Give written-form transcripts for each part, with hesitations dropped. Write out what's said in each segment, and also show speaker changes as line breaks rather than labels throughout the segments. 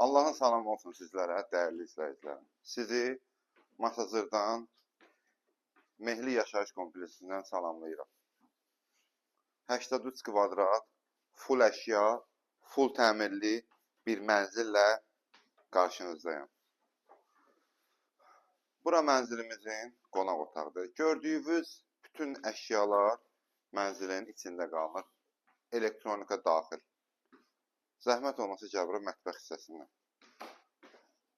Allahın salamı olsun sizlərə, dəyərli izləyicilərim. Sizi Masazırdan Mehli Yaşayış Kompleksindən salamlayıram. 83 kvadrat, full əşya, full təmirli bir mənzillə qarşınızdayım. Bura mənzilimizin qonaq otağıdır. Gördüyünüz bütün əşyalar mənzilin içində qalır. Elektronika daxil. Zəhmət olmasa gəl mətbəx hissəsindən.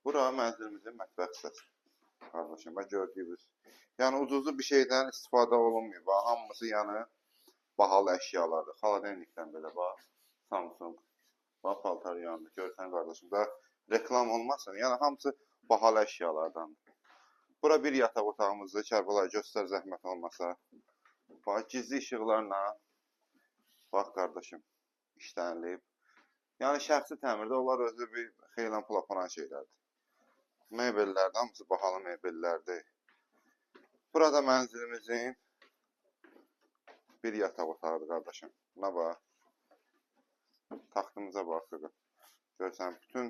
Bura mənzilimizin mətbəx hissəsi. Qardaşım, bax gördüyünüz. Yəni ucuzlu bir şeydən istifadə olunmuyor. Bax, hamısı yəni bahalı əşyalardır. Xaladenikdən belə bax. Samsung. Bax, paltar yanında. Görsən qardaşım da reklam olmasın. Yəni hamısı bahalı əşyalardandır. Bura bir yataq otağımızdır. Kərbəlayı göstər zəhmət olmasa. Bax, gizli işıqlarla. Bax qardaşım, işlənilib. Yəni şəxsi təmirdə onlar özü bir xeylan pul aparan şeylərdir. Mebellərdir, hamısı bahalı mebellərdir. Burada mənzilimizin bir yataq otağıdır qardaşım. Buna bax. Taxtımıza baxırıq. Görsən, bütün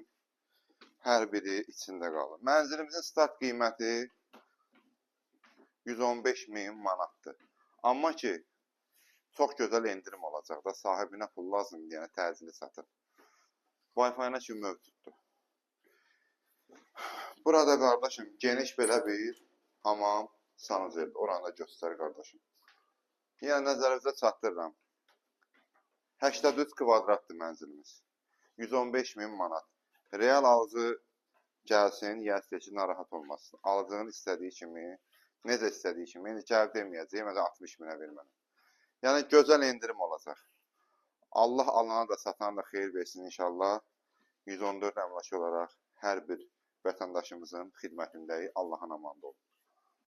hər biri içində qalır. Mənzilimizin start qiyməti 115.000 manatdır. Amma ki, çox gözəl endirim olacaq da, sahibinə pul lazımdır, yəni təcili satır. Wi-Fi-nə ki mövcuddur. Burada qardaşım geniş belə bir hamam sanuzeldir. Oranı da göstər qardaşım. Yəni nəzərinizə çatdırıram. 83 kvadratdır mənzilimiz. 115.000 manat. Real alıcı gəlsin, yəni ki, narahat olmasın. Alıcının istədiyi kimi, necə istədiyi kimi, indi gəlib deməyəcək, məsələn 60.000-ə vermənə. Yəni gözəl endirim olacaq. Allah alana da satana da xeyir versin inşallah. 114 əmlak olaraq hər bir vətəndaşımızın xidmətindəyik. Allahın amanında olun.